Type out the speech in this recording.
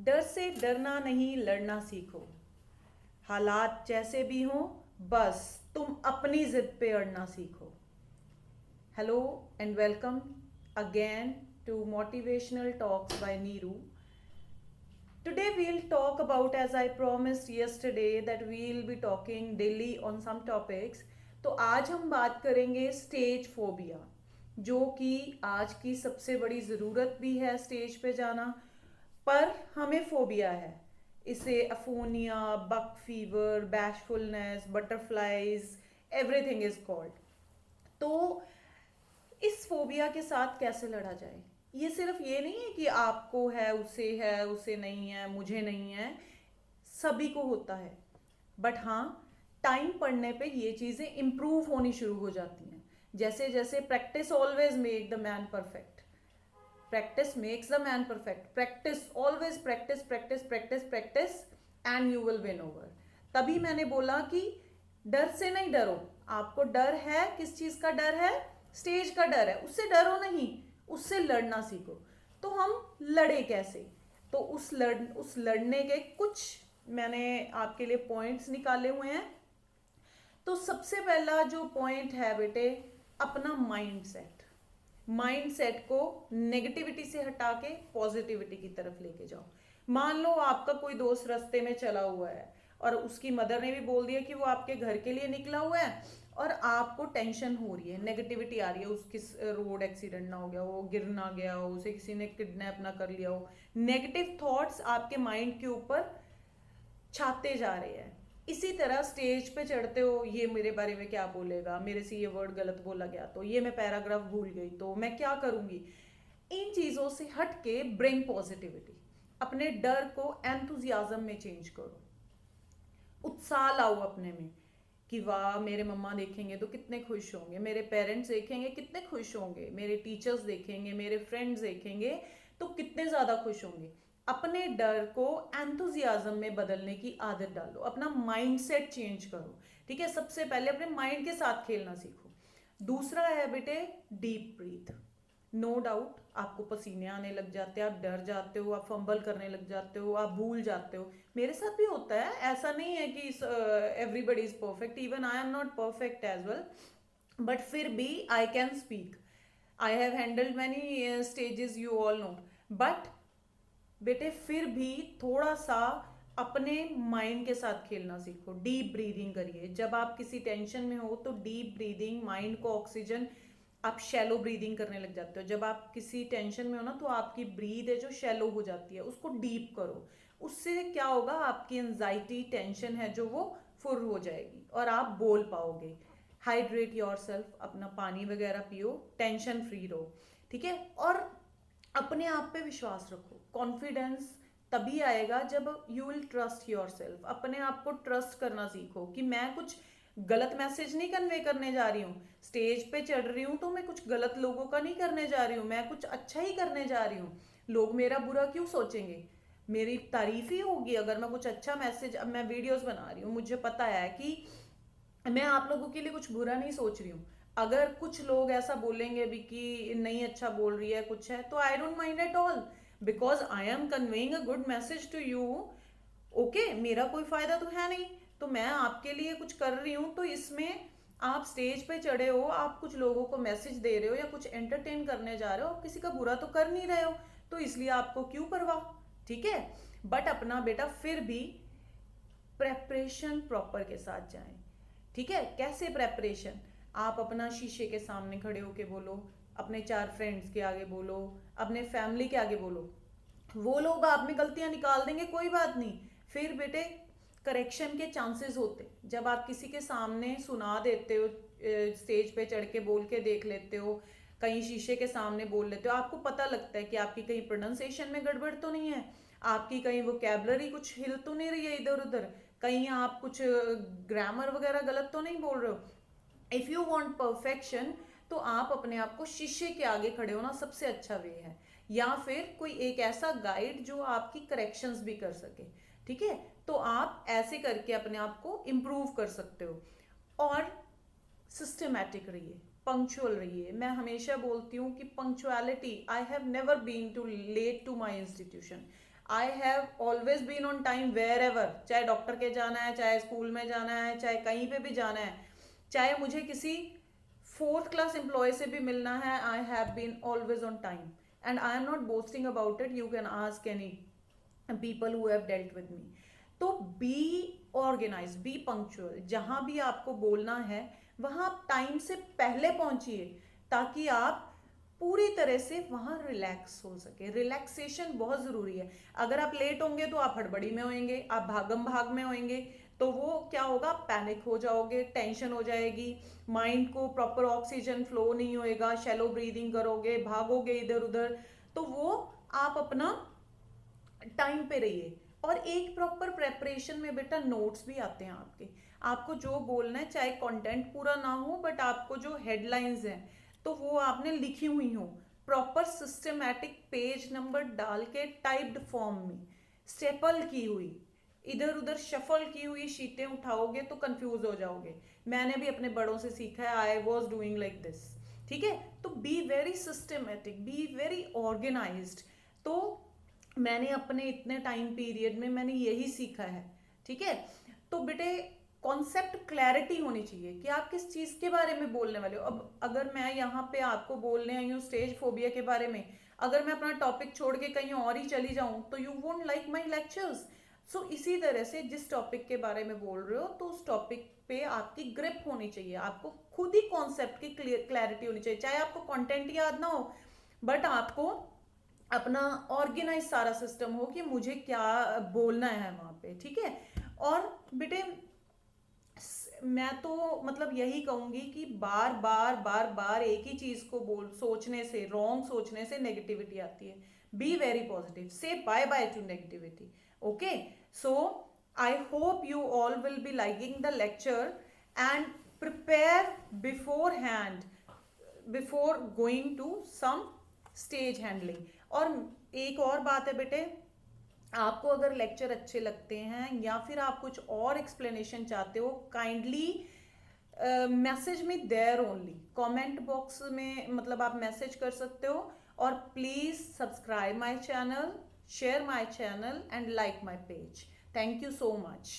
डर से डरना नहीं, लड़ना सीखो। हालात जैसे भी हों, बस तुम अपनी जिद पे अड़ना सीखो। Hello and welcome again to motivational talks by Neeru. Today we'll talk about, as I promised yesterday, that we'll be talking daily on some topics. तो आज हम बात करेंगे स्टेज फोबिया, जो कि आज की सबसे बड़ी ज़रूरत भी है स्टेज पे जाना, पर हमें फोबिया है। इसे aphonia, buck fever, bashfulness, butterflies, everything is called. तो इस फोबिया के साथ कैसे लड़ा जाए? ये सिर्फ ये नहीं है कि आपको है, उसे नहीं है, मुझे नहीं है, सभी को होता है। बट हाँ, टाइम पड़ने पे ये चीज़ें इम्प्रूव होनी शुरू हो जाती हैं। जैसे जैसे practice always make the man perfect. Practice makes the man perfect. Practice always, practice practice practice practice and you will win over. तभी मैंने बोला कि डर से नहीं डरो। आपको डर है, किस चीज़ का डर है? स्टेज का डर है। उससे डरो नहीं, उससे लड़ना सीखो। तो हम लड़े कैसे? तो उस लड़ने के कुछ मैंने आपके लिए पॉइंट्स निकाले हुए हैं। तो सबसे पहला जो पॉइंट है बेटे, अपना माइंड सेट। माइंड सेट को नेगेटिविटी से हटा के पॉजिटिविटी की तरफ लेके जाओ। मान लो आपका कोई दोस्त रास्ते में चला हुआ है और उसकी मदर ने भी बोल दिया कि वो आपके घर के लिए निकला हुआ है, और आपको टेंशन हो रही है, नेगेटिविटी आ रही है, उसकी रोड एक्सीडेंट ना हो गया हो, गिर ना गया हो, उसे किसी ने किडनैप ना कर लिया हो। नेगेटिव थॉट्स आपके माइंड के ऊपर छाते जा रहे हैं। इसी तरह स्टेज पे चढ़ते हो, ये मेरे बारे में क्या बोलेगा, मेरे से ये वर्ड गलत बोला गया तो, ये मैं पैराग्राफ भूल गई तो मैं क्या करूंगी। इन चीज़ों से हट के ब्रिंग पॉजिटिविटी। अपने डर को एंथुजियाज्म में चेंज करो। उत्साह लाओ अपने में कि वाह, मेरे मम्मा देखेंगे तो कितने खुश होंगे, मेरे पेरेंट्स देखेंगे कितने खुश होंगे, मेरे टीचर्स देखेंगे, मेरे फ्रेंड्स देखेंगे तो कितने ज़्यादा खुश होंगे। अपने डर को एंथुजियाज्म में बदलने की आदत डालो। अपना माइंडसेट चेंज करो। ठीक है, सबसे पहले अपने माइंड के साथ खेलना सीखो। दूसरा है बेटे, डीप ब्रीथ। नो डाउट आपको पसीने आने लग जाते हैं, आप डर जाते हो, आप फंबल करने लग जाते हो, आप भूल जाते हो। मेरे साथ भी होता है, ऐसा नहीं है कि everybody is perfect, even I am not perfect as well, but फिर भी I can speak. I have handled many stages, you all know. But बेटे फिर भी थोड़ा सा अपने माइंड के साथ खेलना सीखो। डीप ब्रीदिंग करिए। जब आप किसी टेंशन में हो तो डीप ब्रीदिंग माइंड को ऑक्सीजन, आप शैलो ब्रीदिंग करने लग जाते हो। जब आप किसी टेंशन में हो ना, तो आपकी ब्रीद है जो शैलो हो जाती है, उसको डीप करो। उससे क्या होगा, आपकी एंजाइटी टेंशन है जो वो फुर हो जाएगी और आप बोल पाओगे। हाइड्रेट योर सेल्फ, अपना पानी वगैरह पियो, टेंशन फ्री रहो। ठीक है, और अपने आप पे विश्वास रखो। कॉन्फिडेंस तभी आएगा जब you will trust your self. अपने आप को ट्रस्ट करना सीखो कि मैं कुछ गलत मैसेज नहीं कन्वे करने जा रही हूँ। स्टेज पे चढ़ रही हूँ तो मैं कुछ गलत लोगों का नहीं करने जा रही हूँ, मैं कुछ अच्छा ही करने जा रही हूँ। लोग मेरा बुरा क्यों सोचेंगे? मेरी तारीफ ही होगी अगर मैं कुछ अच्छा मैसेज, अब मैं वीडियोस बना रही हूँ, मुझे पता है कि मैं आप लोगों के लिए कुछ बुरा नहीं सोच रही हूँ। अगर कुछ लोग ऐसा बोलेंगे भी कि नहीं अच्छा बोल रही है, कुछ है, तो I don't mind at all, because I am conveying a good message to you. Okay, मेरा कोई फायदा तो है नहीं, तो मैं आपके लिए कुछ कर रही हूँ, तो इसमें आप स्टेज पे चढ़े हो, आप कुछ लोगों को मैसेज दे रहे हो या कुछ एंटरटेन करने जा रहे हो, आप किसी का बुरा तो कर नहीं रहे हो, तो इसलिए आपको क्यों परवाह। ठीक है, बट अपना बेटा फिर भी प्रेपरेशन प्रॉपर के साथ जाएं। ठीक है, कैसे प्रेपरेशन? आप अपना शीशे के सामने खड़े होके बोलो, अपने चार फ्रेंड्स के आगे बोलो, अपने फैमिली के आगे बोलो। वो लोग आप में गलतियां निकाल देंगे, कोई बात नहीं। फिर बेटे करेक्शन के चांसेस होते, जब आप किसी के सामने सुना देते हो, स्टेज पे चढ़ के बोल के देख लेते हो, कहीं शीशे के सामने बोल लेते हो, आपको पता लगता है कि आपकी कहीं प्रोनाउंसिएशन में गड़बड़ तो नहीं है, आपकी कहीं वोकैबलरी कुछ हिल तो नहीं रही है इधर उधर, कहीं आप कुछ ग्रामर वगैरह गलत तो नहीं बोल रहे हो। इफ़ यू वांट परफेक्शन, तो आप अपने आप को शीशे के आगे खड़े होना सबसे अच्छा वे है। या फिर कोई एक ऐसा गाइड जो आपकी करेक्शंस भी कर सके। ठीक है, तो आप ऐसे करके अपने आप को इम्प्रूव कर सकते हो। और सिस्टमैटिक रहिए, पंक्चुअल रहिए। मैं हमेशा बोलती हूँ कि punctuality, I have never been too late to my institution. I have always been on time wherever, चाहे डॉक्टर के जाना है, चाहे स्कूल में जाना है, चाहे कहीं पे भी जाना है, चाहे मुझे किसी 4th क्लास एम्प्लॉय से भी मिलना है, I have been always on time and I am not boasting about it, you can ask any people who have dealt with me. तो बी ऑर्गेनाइज, बी पंक्चुअल, जहां भी आपको बोलना है वहां आप टाइम से पहले पहुंचिए ताकि आप पूरी तरह से वहां रिलैक्स हो सके. रिलैक्सेशन बहुत जरूरी है. अगर आप लेट होंगे तो आप हड़बड़ी में होंगे, आप भागम भाग में होंगे, तो वो क्या होगा, पैनिक हो जाओगे, टेंशन हो जाएगी, माइंड को प्रॉपर ऑक्सीजन फ्लो नहीं होएगा, शैलो ब्रीदिंग करोगे, भागोगे इधर उधर. तो वो आप अपना टाइम पे रहिए. और एक प्रॉपर प्रेपरेशन में बेटा नोट्स भी आते हैं आपके, आपको जो बोलना है, चाहे कंटेंट पूरा ना हो बट आपको जो हेडलाइंस हैं तो वो आपने लिखी हुई हो प्रॉपर सिस्टमैटिक पेज नंबर डाल के टाइप्ड फॉर्म में, स्टेपल की हुई, इधर उधर शफल की हुई शीटें उठाओगे तो कंफ्यूज हो जाओगे. मैंने भी अपने बड़ों से सीखा है, I was doing like this. ठीक है, तो be very systematic, be very organised. तो मैंने अपने इतने टाइम पीरियड में मैंने यही सीखा है. ठीक है, तो बेटे कॉन्सेप्ट क्लैरिटी होनी चाहिए कि आप किस चीज के बारे में बोलने वाले हो. अब अगर मैं यहाँ पे आपको बोलने आई हूँ स्टेज फोबिया के बारे में, अगर मैं अपना टॉपिक छोड़ के कहीं और ही चली जाऊं तो you won't like my lectures. So इसी तरह से जिस टॉपिक के बारे में बोल रहे हो तो उस टॉपिक पे आपकी ग्रिप होनी चाहिए, आपको खुद ही कॉन्सेप्ट की क्लैरिटी होनी चाहिए. चाहे आपको कंटेंट याद ना हो बट आपको अपना ऑर्गेनाइज सारा सिस्टम हो कि मुझे क्या बोलना है वहां पे. ठीक है, और बेटे मैं तो मतलब यही कहूंगी कि बार बार बार बार एक ही चीज को बोल सोचने से, रॉन्ग सोचने से नेगेटिविटी आती है. Be very positive, say bye bye to negativity. Okay, so I hope you all will be liking the lecture and prepare beforehand before going to some stage handling. और एक और बात है बेटे, आपको अगर लेक्चर अच्छे लगते हैं या फिर आप कुछ और एक्सप्लेनेशन चाहते हो, काइंडली मैसेज में देयर ओनली, कमेंट बॉक्स में मतलब आप मैसेज कर सकते हो. और please subscribe my channel, share my channel and like my page. Thank you so much.